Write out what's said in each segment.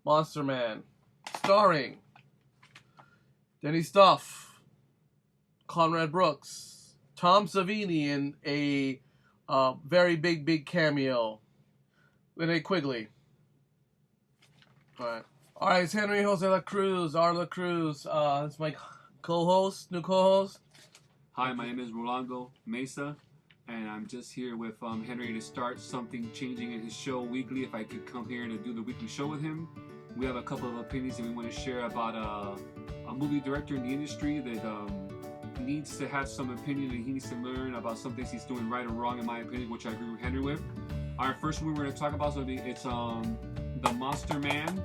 Monster Man, starring Denny Stuff, Conrad Brooks, Tom Savini in a very big cameo, Linnea Quigley. All right, it's Henry Jose Artlacruz. It's my new co-host. Hi, my name is Rolando Mesa, and I'm just here with Henry to start something changing in his show weekly. If I could come here to do the weekly show with him. We have a couple of opinions that we want to share about a movie director in the industry that needs to have some opinion, and he needs to learn about some things he's doing right or wrong, in my opinion, which I agree with Henry with. Our first movie we're going to talk about, it's The Monster Man.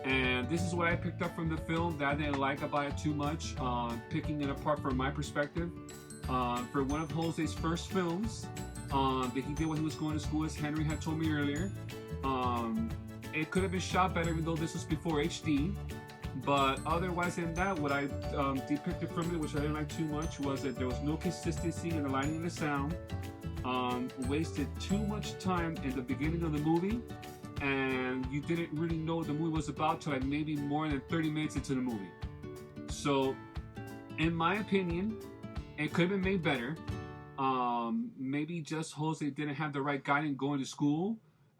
And this is what I picked up from the film that I didn't like about it too much, picking it apart from my perspective. For one of Jose's first films that he did when he was going to school, as Henry had told me earlier, it could have been shot better, even though this was before HD. But otherwise than that, what I depicted from it, which I didn't like too much, was that there was no consistency in the lighting and the sound. Wasted too much time in the beginning of the movie, and you didn't really know what the movie was about till like maybe more than 30 minutes into the movie. So, in my opinion, it could have been made better. Maybe just Jose didn't have the right guidance going to school.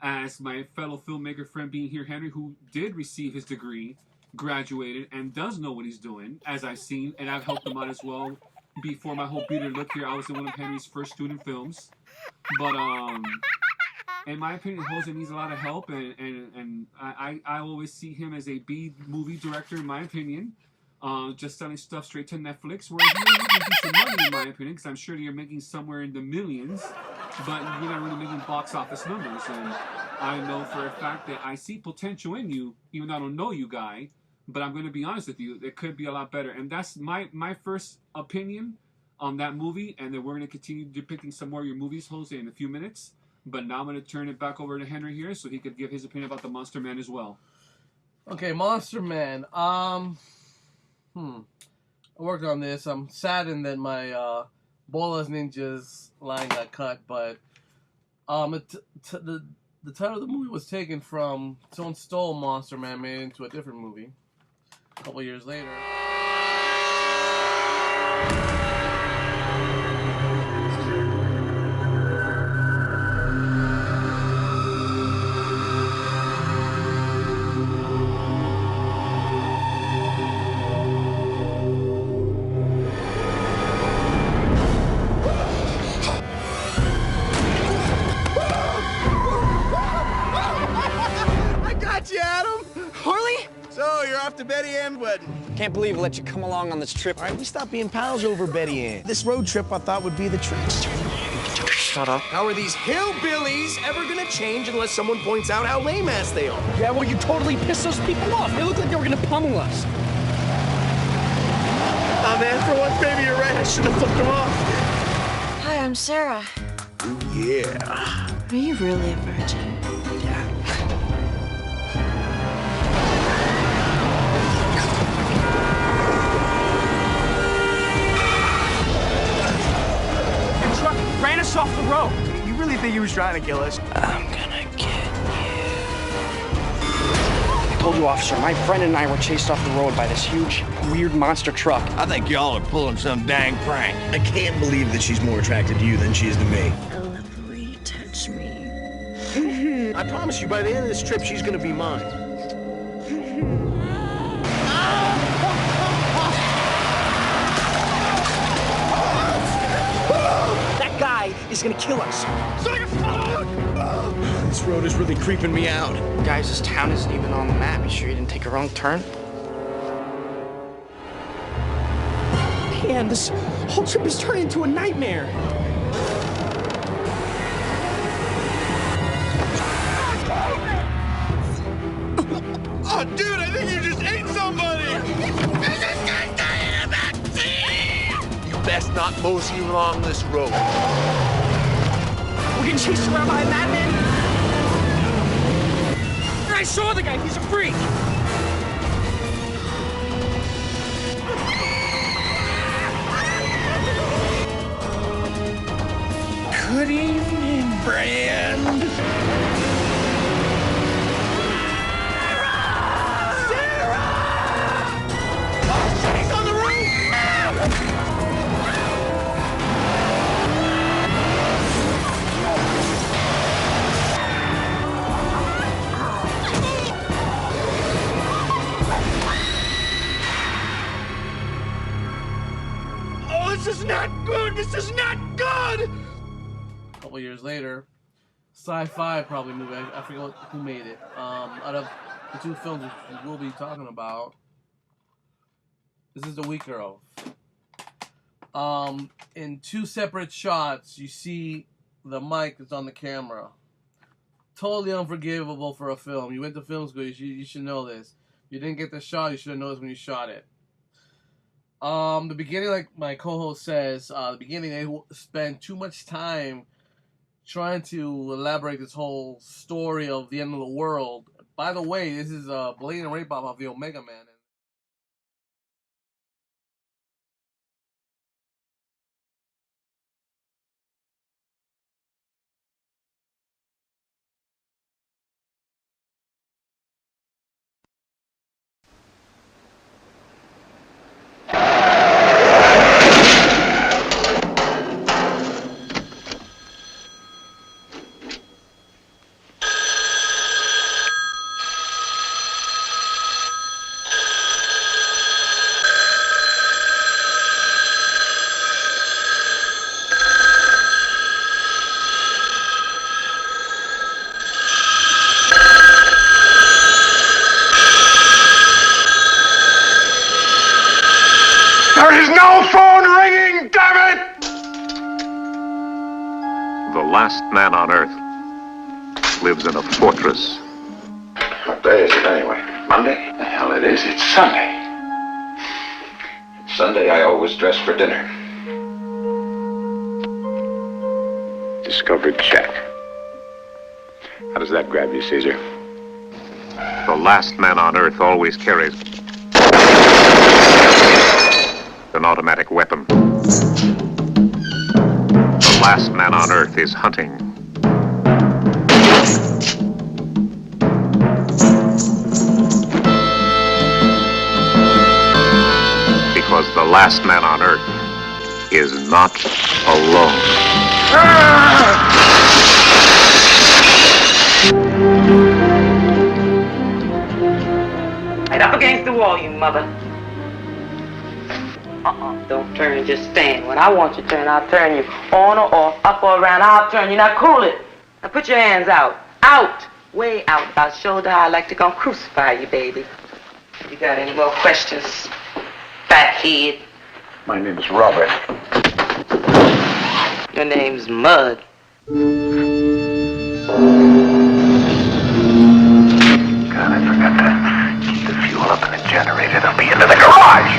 As my fellow filmmaker friend being here, Henry, who did receive his degree, graduated, and does know what he's doing, as I've seen, and I've helped him out as well. Before my whole Peter look here, I was in one of Henry's first student films. But in my opinion, Jose needs a lot of help, and I always see him as a B movie director, in my opinion. Just selling stuff straight to Netflix, whereas you're making some money, in my opinion, because I'm sure you're making somewhere in the millions, but you're not really making box office numbers. And I know for a fact that I see potential in you, even though I don't know you, guy. But I'm going to be honest with you, it could be a lot better. And that's my first opinion on that movie. And then we're going to continue depicting some more of your movies, Jose, in a few minutes. But now I'm going to turn it back over to Henry here so he could give his opinion about The Monster Man as well. Okay, Monster Man. I worked on this. I'm saddened that my Bolas Ninjas line got cut, but the title of the movie was taken from Stone Stole Monster Man, made into a different movie a couple years later. To Betty Ann wedding. Can't believe I let you come along on this trip. All right, we stopped being pals over Betty Ann. This road trip I thought would be the trip. Shut up. How are these hillbillies ever gonna change unless someone points out how lame-ass they are? Yeah, well, you totally pissed those people off. They looked like they were gonna pummel us. Oh, man, for once, baby, you're right. I should have flipped them off. Hi, I'm Sarah. Ooh, yeah. Are you really a virgin? Yeah. Ran us off the road. You really think he was trying to kill us? I'm gonna get you. I told you, officer, my friend and I were chased off the road by this huge, weird monster truck. I think y'all are pulling some dang prank. I can't believe that she's more attracted to you than she is to me. I love the way you touch me. I promise you, by the end of this trip, she's gonna be mine. Is gonna kill us. This road is really creeping me out. Guys, this town isn't even on the map. You sure you didn't take a wrong turn? Man, this whole trip is turning into a nightmare. Oh, dude, I think you just ate somebody! You best not mosey along this road. We're getting chased around by a madman. I saw the guy. He's a freak. Good evening, Brand. not good! This is not good! A couple years later, sci-fi probably movie. I forget who made it. Out of the two films which we'll be talking about, this is the weaker of. In two separate shots, you see the mic that's on the camera. Totally unforgivable for a film. You went to film school, you should know this. You didn't get the shot, you should have noticed when you shot it. The beginning, like my co-host says, the beginning they spend too much time trying to elaborate this whole story of the end of the world. By the way, this is a blatant rape off of the Omega Man. There is no phone ringing, damn it! The last man on Earth lives in a fortress. What day is it anyway? Monday? The hell it is. It's Sunday. Sunday I always dress for dinner. Discovered check. How does that grab you, Caesar? The last man on Earth always carries an automatic weapon. The last man on Earth is hunting. Because the last man on Earth is not alone. Right up against the wall, you mother. Don't turn, just stand. When I want you to turn, I'll turn you on or off, up or around. I'll turn you. Now cool it. Now put your hands out. Out. Way out. About shoulder high. I'd like to come crucify you, baby. You got any more questions, fathead? My name is Robert. Your name's Mud. God, I forgot to keep the fuel up in the generator. They'll be into the garage.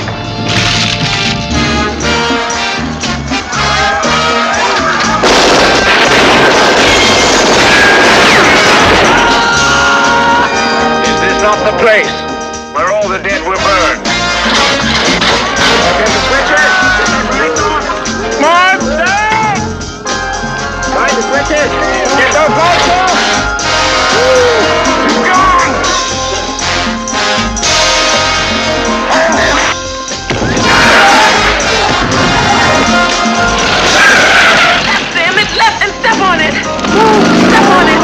Is this not the place where all the dead were burned? Get the switches! Mark, down! Find the switches! Get those lights off! It's gone! Damn it, left and step on it! Step on it!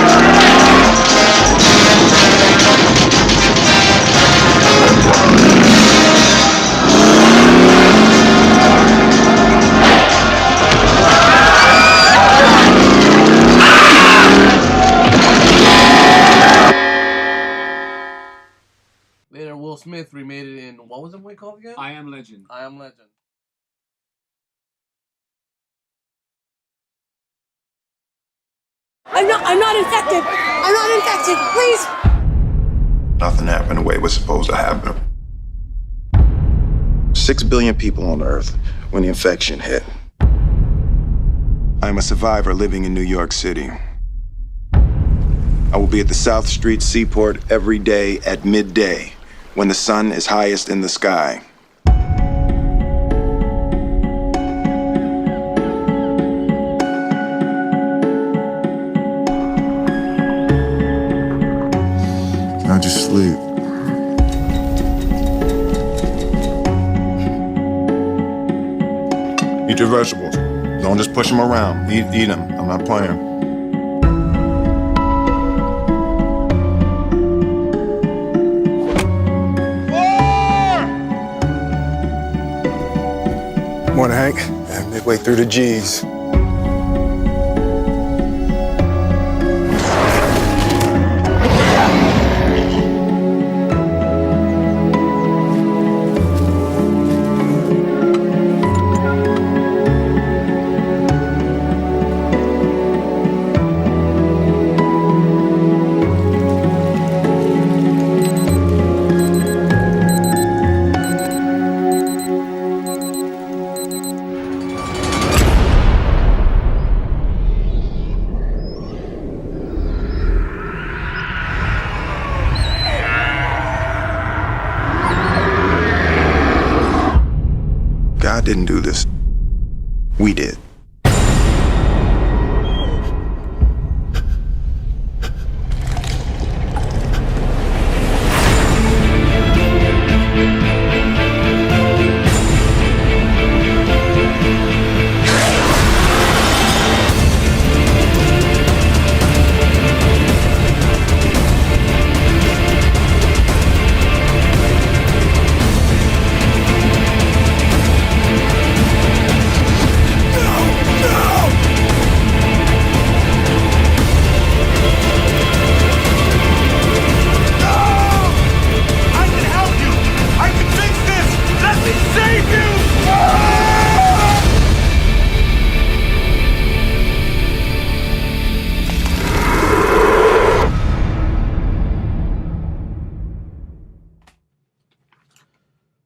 Later, Will Smith remade it in, what was the movie called again? I Am Legend. I Am Legend. I'm not infected. I'm not infected. Please. Nothing happened the way it was supposed to happen. 6 billion people on Earth when the infection hit. I'm a survivor living in New York City. I will be at the South Street Seaport every day at midday when the sun is highest in the sky. Now just sleep. Eat your vegetables. Don't just push them around. Eat them. I'm not playing. Morning, Hank. And midway through the G's. God didn't do this. We did.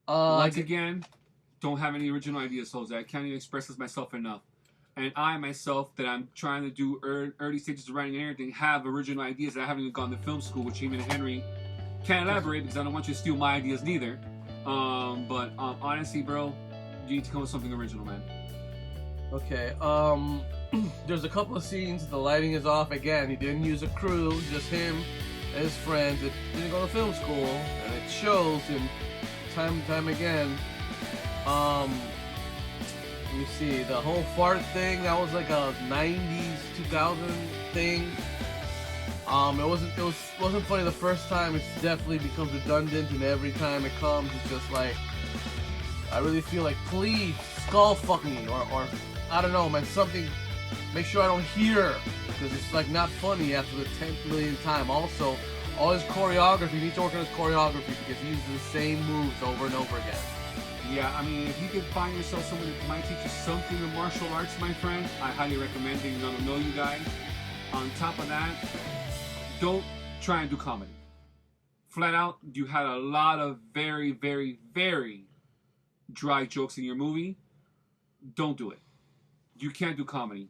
Once again, don't have any original ideas, Jose. I can't even express this myself enough. And I myself, that I'm trying to do early stages of writing and everything, have original ideas that I haven't even gone to film school, which even Henry can't elaborate because I don't want you to steal my ideas neither. But honestly, bro, you need to come with something original, man. Okay, there's a couple of scenes, the lighting is off again. He didn't use a crew, just him and his friends. It didn't go to film school, and it shows in time and time again. Let me see, the whole fart thing, that was like a 90s, 2000 thing. It wasn't funny the first time. It definitely becomes redundant, and every time it comes, it's just like, I really feel like, please, skull fuck me, or I don't know, man, something, make sure I don't hear, because it's like not funny after the 10th millionth time. Also, all his choreography, you need to work on his choreography, because he uses the same moves over and over again. Yeah, I mean, if you can find yourself someone that might teach you something in martial arts, my friend, I highly recommend it. You're gonna know you guys. On top of that, don't try and do comedy. Flat out, you had a lot of very, very, very dry jokes in your movie. Don't do it. You can't do comedy.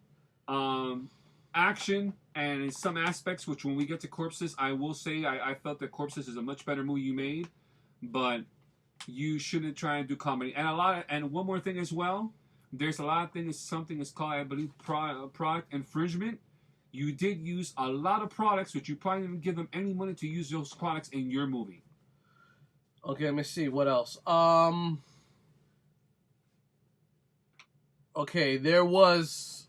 Action, and in some aspects, which when we get to Corpses, I will say I felt that Corpses is a much better movie you made, but you shouldn't try and do comedy. And one more thing as well, there's a lot of things, something is called, I believe, product infringement. You did use a lot of products, which you probably didn't give them any money to use those products in your movie. Okay, let me see, what else? Okay, there's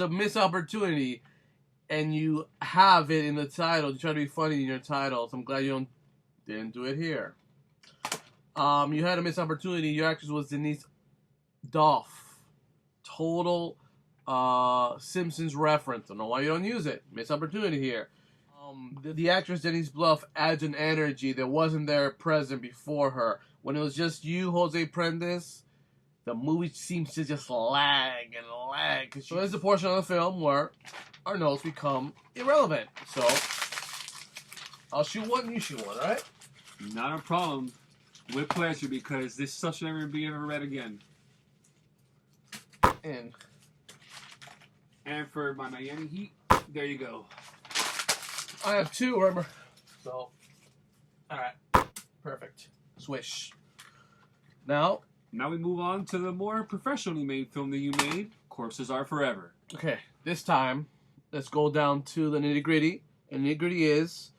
a missed opportunity, and you have it in the title. You try to be funny in your titles. I'm glad you didn't do it here. You had a missed opportunity. Your actress was Denise Doff. Total Simpsons reference. I don't know why you don't use it. Missed opportunity here. The actress Denise Bluff adds an energy that wasn't there present before her. When it was just you, Jose Prendes, the movie seems to just lag and lag. So there's a portion of the film where our notes become irrelevant. So I'll shoot one, you shoot one, alright? Not a problem. With pleasure, because this stuff should never be ever read again. And for my Miami Heat, there you go. I have two, remember? So, alright. Perfect. Swish. Now we move on to the more professionally made film that you made, Corpses Are Forever. Okay, this time, let's go down to the nitty-gritty. And nitty-gritty is,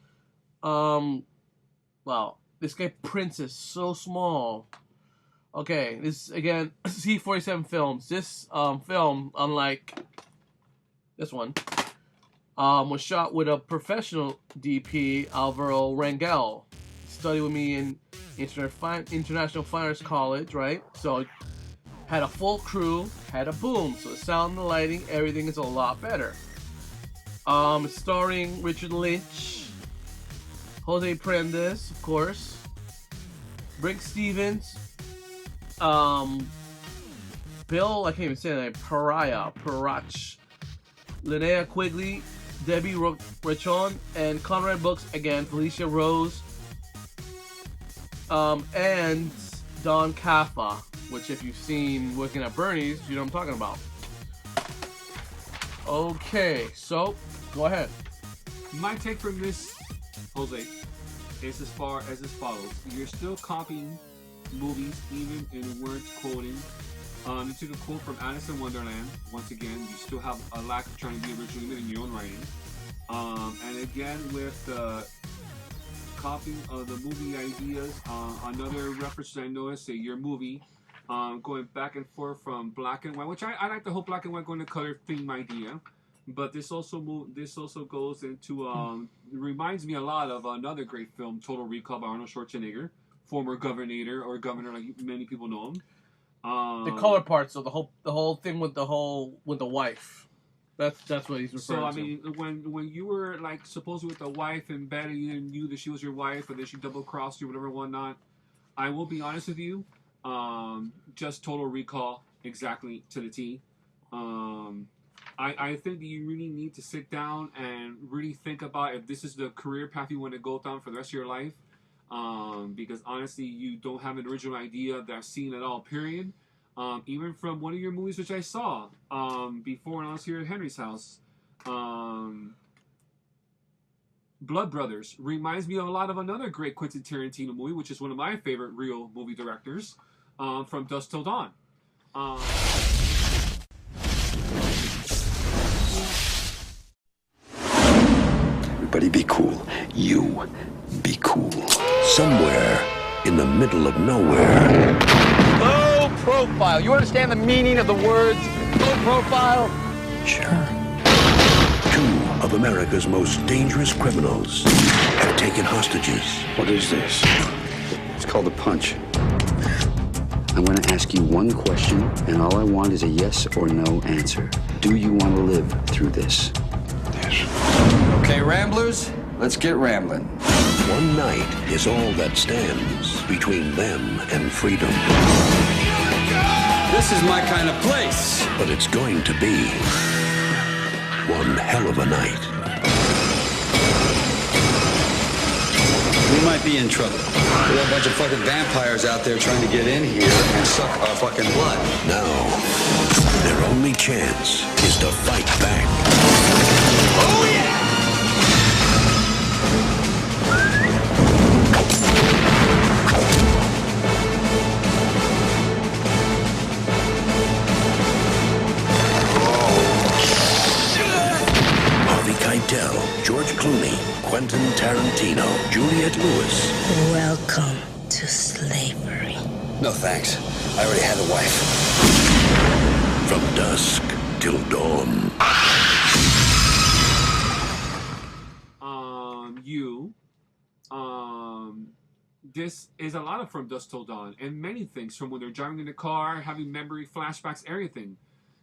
well, this guy Prince is so small. Okay, this again, C47 Films. This film, unlike this one, was shot with a professional DP, Alvaro Rangel. Studied with me in International Fine Arts College, right? So had a full crew, had a boom, so the sound, the lighting, everything is a lot better. Starring Richard Lynch, Jose Prendes, of course, Rick Stevens, Bill, I can't even say that, Parach, Linnea Quigley, Debbie Rachon, and Conrad Brooks again, Felicia Rose, and Don Caffa, which if you've seen Working at Bernie's, you know what I'm talking about. Okay, so go ahead. My take from this, Jose, is as far as follows. You're still copying movies, even in words quoting. You took a quote from Alice in Wonderland. Once again, you still have a lack of trying to be original in your own writing. And again, with the copying of the movie ideas, another reference I noticed, your movie, going back and forth from black and white, which I like the whole black and white going to color theme idea. But this also goes into it reminds me a lot of another great film, Total Recall by Arnold Schwarzenegger, former governor like many people know him. The color parts of the whole thing with the wife. That's what he's referring to. So I mean, when you were like supposedly with the wife and Betty, you didn't knew that she was your wife, or that she double crossed you, whatever, whatnot. I will be honest with you, just Total Recall exactly to the T. I think that you really need to sit down and really think about if this is the career path you want to go down for the rest of your life. Because honestly, you don't have an original idea that I've seen at all, period. Even from one of your movies, which I saw before when I was here at Henry's house, Blood Brothers reminds me of a lot of another great Quentin Tarantino movie, which is one of my favorite real movie directors, From Dusk Till Dawn. Everybody be cool. You be cool. Somewhere in the middle of nowhere. Low profile. You understand the meaning of the words low profile? Sure. Two of America's most dangerous criminals have taken hostages. What is this? It's called a punch. I'm going to ask you one question, and all I want is a yes or no answer. Do you want to live through this? Yes. Okay, Ramblers, let's get rambling. One night is all that stands between them and freedom. This is my kind of place. But it's going to be one hell of a night. We might be in trouble. We have a bunch of fucking vampires out there trying to get in here and suck our fucking blood. Now, their only chance is to fight back. Oh, yeah! George Clooney, Quentin Tarantino, Juliette Lewis. Welcome to slavery. No thanks. I already had a wife. From dusk till dawn. This is a lot of From Dusk Till Dawn, and many things from when they're driving in the car, having memory flashbacks, everything.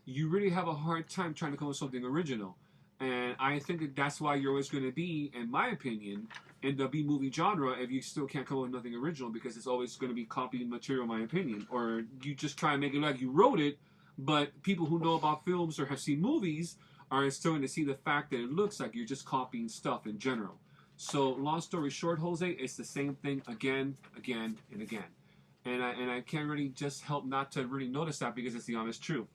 You really have a hard time trying to come up with something original. And I think that that's why you're always going to be, in my opinion, in the B-movie genre if you still can't come up with nothing original, because it's always going to be copying material, in my opinion. Or you just try and make it like you wrote it, but people who know about films or have seen movies are starting to see the fact that it looks like you're just copying stuff in general. So, long story short, Jose, it's the same thing again, again, and again. And I can't really just help not to really notice that, because it's the honest truth.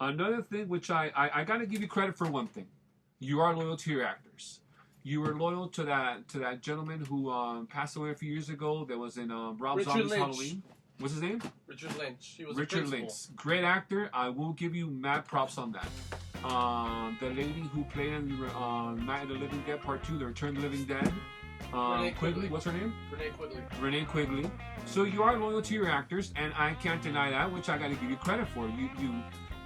Another thing, which I got to give you credit for one thing. You are loyal to your actors. You were loyal to that gentleman who passed away a few years ago that was in Rob Zombie's Halloween. What's his name? Richard Lynch. He was Richard Lynch. Great actor. I will give you mad props on that. The lady who played in Night of the Living Dead Part 2, The Return of the Living Dead. Quigley. What's her name? Renee Quigley. So you are loyal to your actors, and I can't deny that, which I got to give you credit for.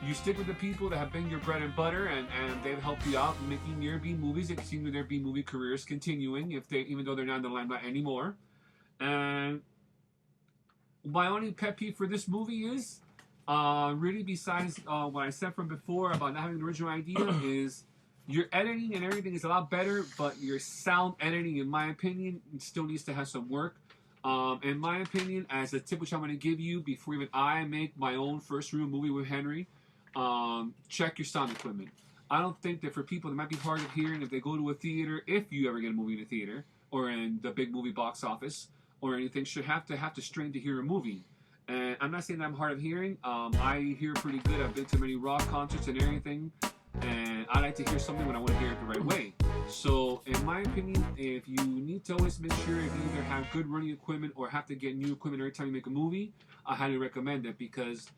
You stick with the people that have been your bread and butter, and they've helped you out making your B movies. It seems that their B movie careers continuing, even though they're not in the limelight anymore. And my only pet peeve for this movie is Really, besides what I said from before about not having an original idea, is your editing and everything is a lot better, but your sound editing, in my opinion, still needs to have some work. In my opinion, as a tip which I'm going to give you before even I make my own first real movie with Henry, check your sound equipment. I don't think that for people that might be hard of hearing, if they go to a theater, if you ever get a movie in a theater or in the big movie box office or anything, should have to strain to hear a movie. And I'm not saying that I'm hard of hearing. I hear pretty good. I've been to many rock concerts and everything, and I like to hear something when I want to hear it the right way. So, in my opinion, if you need to always make sure if you either have good running equipment or have to get new equipment every time you make a movie, I highly recommend it because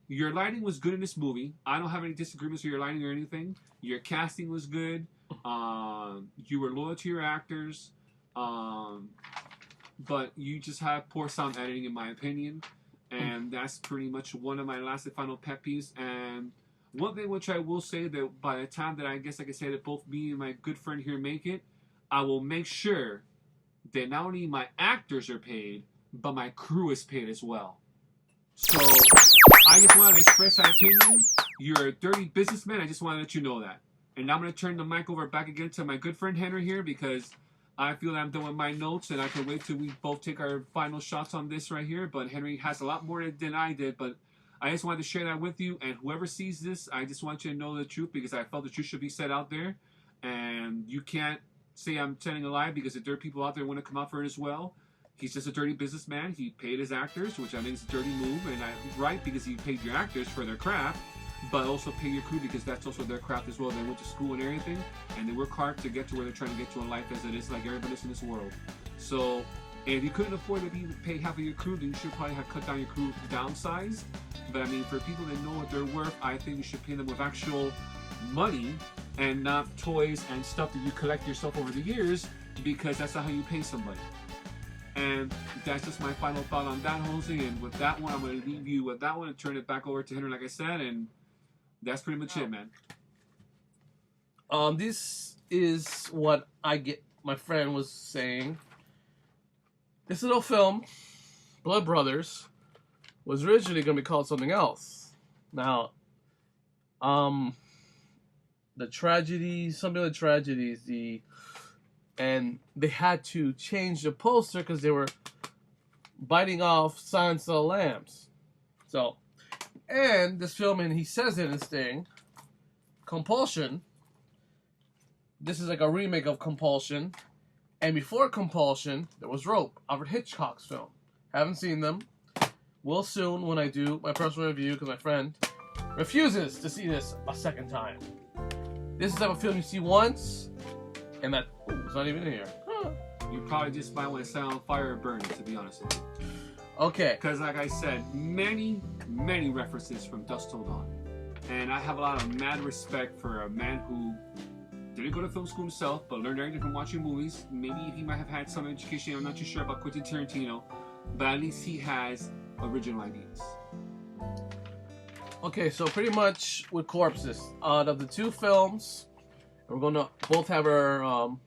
your lighting was good in this movie. I don't have any disagreements with your lighting or anything. Your casting was good. You were loyal to your actors. But you just have poor sound editing, in my opinion. And that's pretty much one of my last and final pet peeves. And one thing which I will say that by the time that I guess I can say that both me and my good friend here make it, I will make sure that not only my actors are paid, but my crew is paid as well. So I just wanted to express that opinion. You're a dirty businessman. I just want to let you know that. And now I'm going to turn the mic over back again to my good friend Henry here because I feel that I'm done with my notes and I can wait till we both take our final shots on this right here. But Henry has a lot more than I did. But I just wanted to share that with you. And whoever sees this, I just want you to know the truth because I felt the truth should be said out there. And you can't say I'm telling a lie because there are people out there who want to come out for it as well. He's just a dirty businessman. He paid his actors, which I think is a dirty move, and I'm right because he paid your actors for their craft, but also pay your crew because that's also their craft as well. They went to school and everything, and they work hard to get to where they're trying to get to in life as it is, like everybody else in this world. So, if you couldn't afford to pay half of your crew, then you should probably have cut down your crew downsized. But I mean, for people that know what they're worth, I think you should pay them with actual money and not toys and stuff that you collect yourself over the years because that's not how you pay somebody. And that's just my final thought on that, Jose. And with that one, I'm going to leave you with that one and turn it back over to Henry, like I said. And that's pretty much it, man. This is what my friend was saying. This little film, Blood Brothers, was originally going to be called something else. Now, some of the tragedies, and they had to change the poster because they were biting off Silence of the Lambs. So, and this film, and he says in his thing, Compulsion. This is like a remake of Compulsion. And before Compulsion, there was Rope, Alfred Hitchcock's film. Haven't seen them. Will soon when I do my personal review because my friend refuses to see this a second time. This is the type of film you see once, and that it's not even in here. Huh. You probably just might want to set on fire or burn it, to be honest with you. Okay. Because like I said, many references from Dusk Till Dawn. And I have a lot of mad respect for a man who didn't go to film school himself, but learned everything from watching movies. Maybe he might have had some education. I'm not too sure about Quentin Tarantino. But at least he has original ideas. Okay, so pretty much with Corpses, out of the two films, we're going to both have our...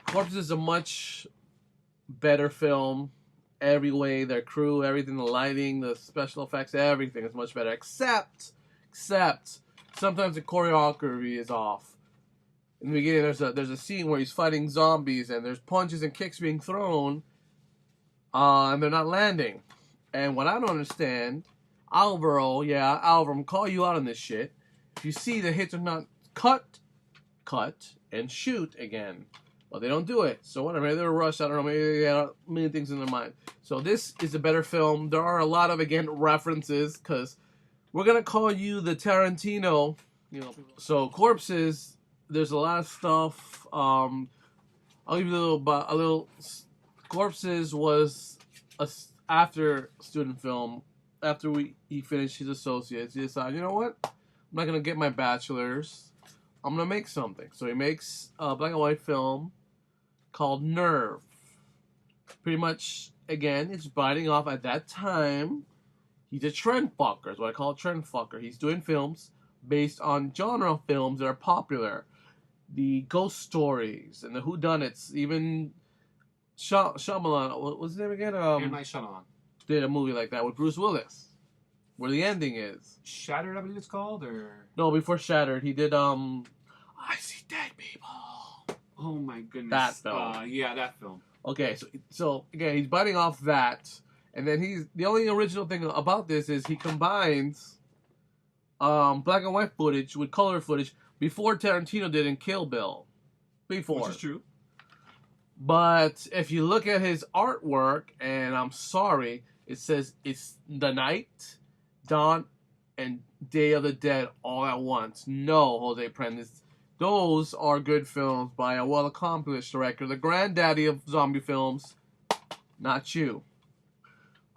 Corpses is a much better film. Every way, their crew, everything, the lighting, the special effects, everything is much better. Except, sometimes the choreography is off. In the beginning, there's a scene where he's fighting zombies, and there's punches and kicks being thrown, and they're not landing. And what I don't understand, Alvaro, I'm gonna call you out on this shit. If you see the hits are not cut, and shoot again. Well, they don't do it. So whatever, maybe they're rushed. I don't know. Maybe they got a million things in their mind. So this is a better film. There are a lot of, again, references, because we're going to call you the Tarantino. So Corpses, there's a lot of stuff. I'll give you a little. Corpses was a after student film. After he finished his associates, he decided, you know what? I'm not going to get my bachelor's. I'm going to make something. So he makes a black and white film called Nerve. Pretty much, again, it's biting off at that time. He's a trend fucker, is what I call a trend fucker. He's doing films based on genre films that are popular. The ghost stories and the whodunits. Even Shyamalan, what was his name again? M. Night Shyamalan. did a movie like that with Bruce Willis, where the ending is Shattered, I believe it's called, or no, before Shattered, he did I See Dead People. Oh my goodness, that film. Yeah, that film. Okay, so again, he's biting off that, and then the only original thing about this is he combines black and white footage with color footage before Tarantino did in Kill Bill. Before. Which is true. But if you look at his artwork, and I'm sorry, it says it's the night, dawn, and Day of the Dead all at once. No, Jose Prendes. Those are good films by a well-accomplished director, the granddaddy of zombie films, not you.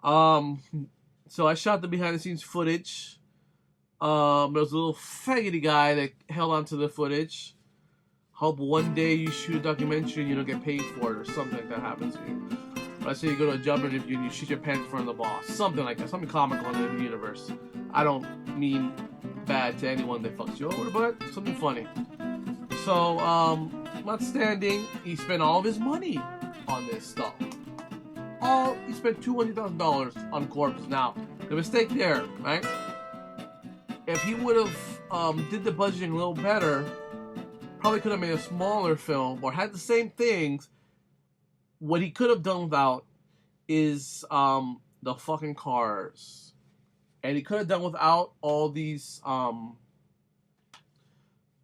So I shot the behind-the-scenes footage. There was a little faggoty guy that held onto the footage. Hope one day you shoot a documentary and you don't get paid for it, or something like that happens to you. Let's say you go to a job interview and you shoot your pants in front of the boss. Something like that. Something comical in the universe. I don't mean bad to anyone that fucks you over, but something funny. So, notwithstanding, he spent all of his money on this stuff. He spent $200,000 on corpses. Now, the mistake there, right? If he would have did the budgeting a little better, probably could have made a smaller film or had the same things. What he could have done without is the fucking cars. And he could have done without all these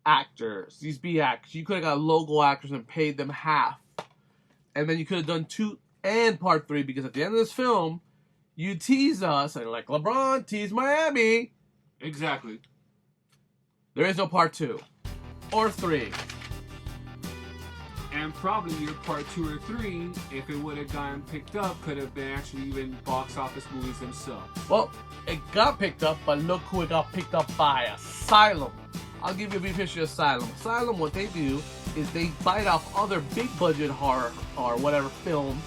actors, these B actors. You could have got local actors and paid them half. And then you could have done 2 and part 3, because at the end of this film, you tease us, and like LeBron teased Miami. Exactly. There is no part 2 or 3. And probably your part 2 or 3, if it would have gotten picked up, could have been actually even box office movies themselves. Well, it got picked up, but look who it got picked up by. Asylum. I'll give you a brief history of Asylum. Asylum, what they do is they bite off other big budget horror or whatever films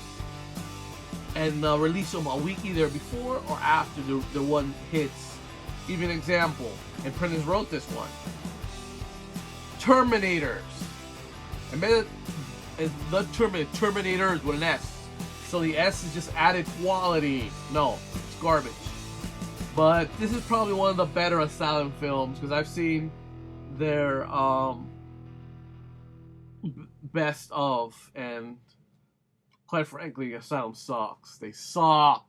and release them a week either before or after the one hits. Give you an example, and Prendes wrote this one. Terminators. And the Terminators with an S. So the S is just added quality. No, it's garbage. But this is probably one of the better Asylum films, because I've seen their best of, and quite frankly, Asylum sucks. They suck.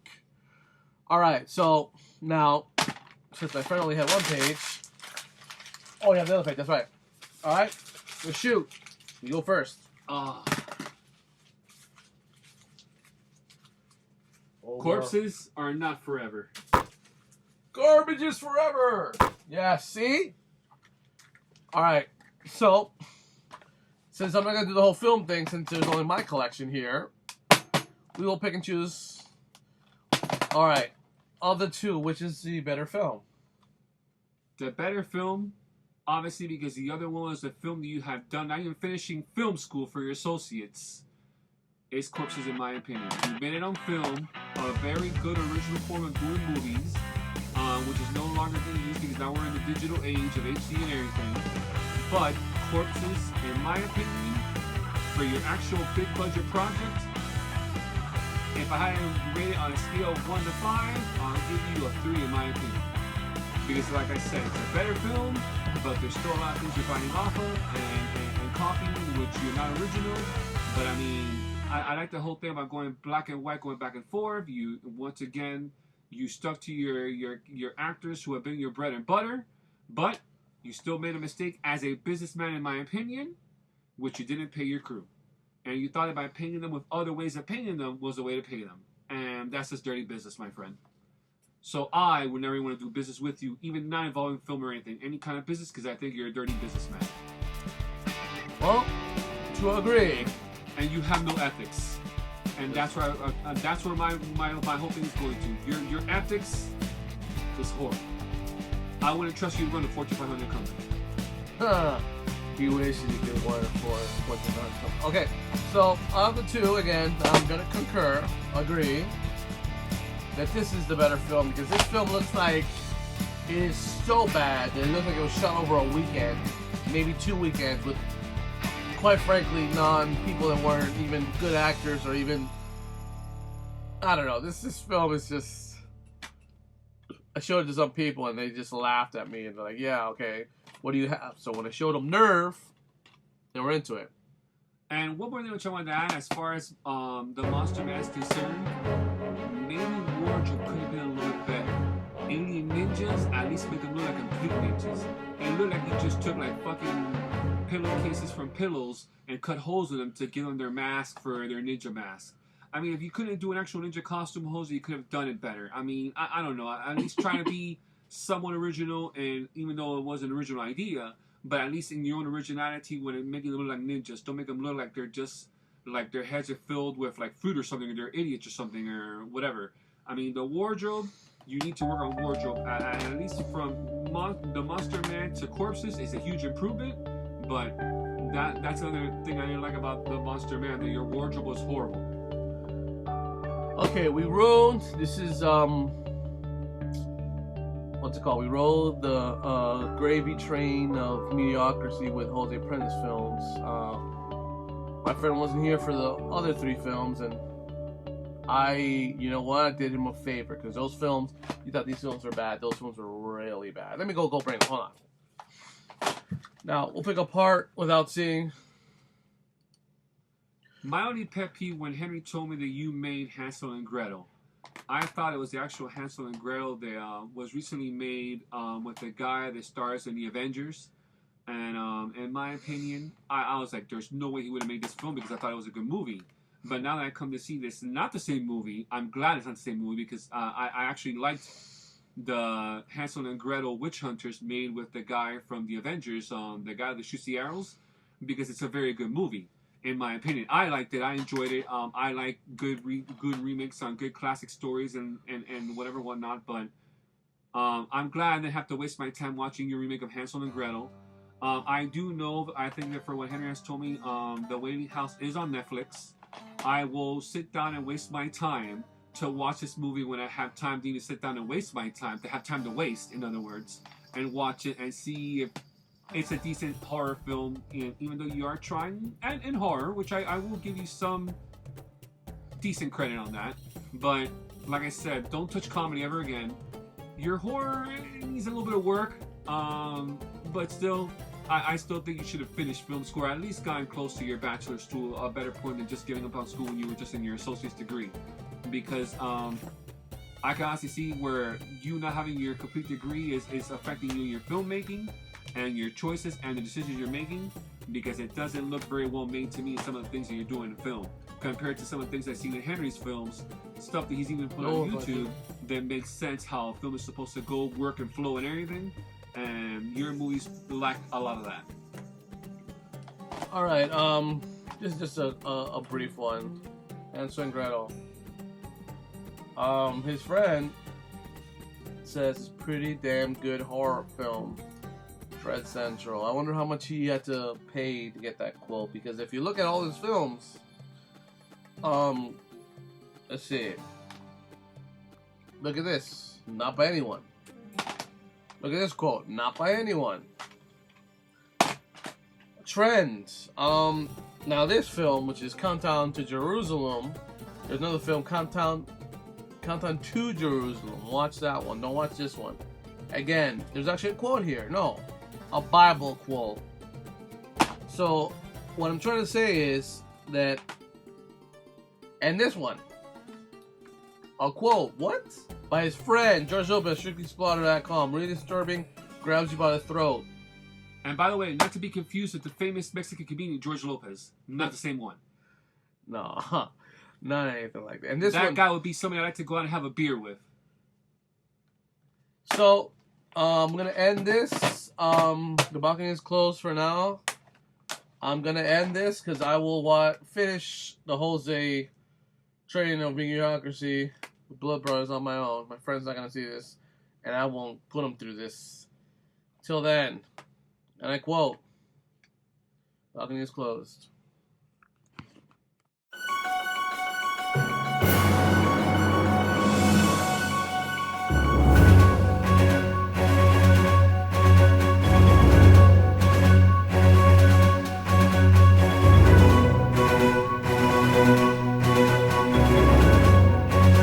Alright, so now, since my friend only had one page, oh, you have the other page, that's right. Alright, let's shoot. You go first. Corpses are not forever. Garbage is forever! Yeah, see? Alright, so, since I'm not going to do the whole film thing, since there's only my collection here, we will pick and choose. Alright, of the two, which is the better film? The better film, obviously, because the other one was a film that you have done, not even finishing film school for your associates, is Corpses, in my opinion. You made it on film, a very good original form of doing movies, which is no longer being used because now we're in the digital age of HD and everything. But Corpses, in my opinion, for your actual big budget project, if I had to rate it on a scale of 1 to 5, I'll give you a 3 in my opinion. Because like I said, it's a better film, but there's still a lot of things you're buying off of and copying, which you're not original. But I mean, I like the whole thing about going black and white, going back and forth. You, once again, you stuck to your actors who have been your bread and butter, but you still made a mistake as a businessman, in my opinion, which you didn't pay your crew. And you thought that by paying them with other ways of paying them was the way to pay them. And that's just dirty business, my friend. So I would never want to do business with you, even not involving film or anything, any kind of business, because I think you're a dirty businessman. Well, to agree. And you have no ethics. And that's where my whole thing is going to. Your ethics is horrible. I wouldn't trust you to run a Fortune 500 company. Huh. You wish you could run a Fortune 500 company. Okay, so of the two, again, I'm going to concur, agree, that this is the better film, because this film looks like it is so bad that it looks like it was shot over a weekend, maybe 2 weekends, with, quite frankly, people that weren't even good actors or even I don't know. This film is just. I showed it to some people and they just laughed at me and they're like, "Yeah, okay. What do you have?" So when I showed them Nerve, they were into it. And one more thing which I wanted to add, as far as the Monster Man is concerned, maybe wardrobe could have been a little bit better. Alien ninjas, at least make them look like complete ninjas. It looked like he just took like fucking pillowcases from pillows and cut holes in them to give them their mask for their ninja mask. I mean, if you couldn't do an actual ninja costume, Jose, you could have done it better. I mean, I don't know. At least try to be somewhat original, and even though it was an original idea, but at least in your own originality, when it making them look like ninjas, don't make them look like they're just like their heads are filled with like fruit or something, or they're idiots or something or whatever. I mean, the wardrobe, you need to work on wardrobe. At least from the Monster Man to corpses is a huge improvement, but that's another thing I didn't like about the Monster Man, that your wardrobe was horrible. Okay, we rode. This is what's it called? We rode the gravy train of mediocrity with Jose Prendes films. My friend wasn't here for the other 3 films, and you know what? I did him a favor, because those films, you thought these films were bad. Those films were really bad. Let me go bring them. Hold on. Now, we'll pick apart without seeing. My only pet peeve when Henry told me that you made Hansel and Gretel. I thought it was the actual Hansel and Gretel that was recently made with the guy that stars in the Avengers. And in my opinion, I was like, there's no way he would have made this film, because I thought it was a good movie. But now that I come to see this, not the same movie, I'm glad it's not the same movie, because I actually liked the Hansel and Gretel Witch Hunters made with the guy from the Avengers, the guy that shoots the arrows, because it's a very good movie. In my opinion, I liked it. I enjoyed it. I like good remakes on good classic stories and whatever whatnot. But I'm glad I didn't have to waste my time watching your remake of Hansel and Gretel. I do know. I think that for what Henry has told me, the Wailing House is on Netflix. I will sit down and waste my time to watch this movie when I have time to even sit down and waste my time, to have time to waste, in other words, and watch it and see if it's a decent horror film, even though you are trying in horror, which I will give you some decent credit on that. But like I said, don't touch comedy ever again. Your horror needs a little bit of work, but still, I still think you should have finished film school, or at least gotten close to your bachelor's to a better point than just giving up on school when you were just in your associate's degree. Because I can honestly see where you not having your complete degree is affecting you in your filmmaking and your choices and the decisions you're making, because it doesn't look very well made to me in some of the things that you're doing in film compared to some of the things I've seen in Henry's films, stuff that he's even put on YouTube that makes sense how film is supposed to go, work, and flow and everything, and your movies lack a lot of that. Alright, this is just a brief one. Hansel and Gretel. His friend says it's pretty damn good horror film. Dread Central. I wonder how much he had to pay to get that quote, because if you look at all his films, let's see. Look at this. Not by anyone. Look at this quote. Not by anyone. Trends. Now this film, which is Countdown to Jerusalem, there's another film, Countdown to Jerusalem. Watch that one. Don't watch this one. Again, there's actually a quote here. No. A Bible quote. So, what I'm trying to say is that, and this one, a quote, what? By his friend, George Lopez, StrictlySplotter.com. Really disturbing, grabs you by the throat. And by the way, not to be confused with the famous Mexican comedian George Lopez. Not the same one. No, not anything like that. And this that guy would be somebody I'd like to go out and have a beer with. So, I'm going to end this. The balcony is closed for now. I'm going to end this because I will finish the Jose training of mediocrity with Blood Brothers on my own. My friend's not going to see this, and I won't put him through this. Till then, and I quote, balcony is closed.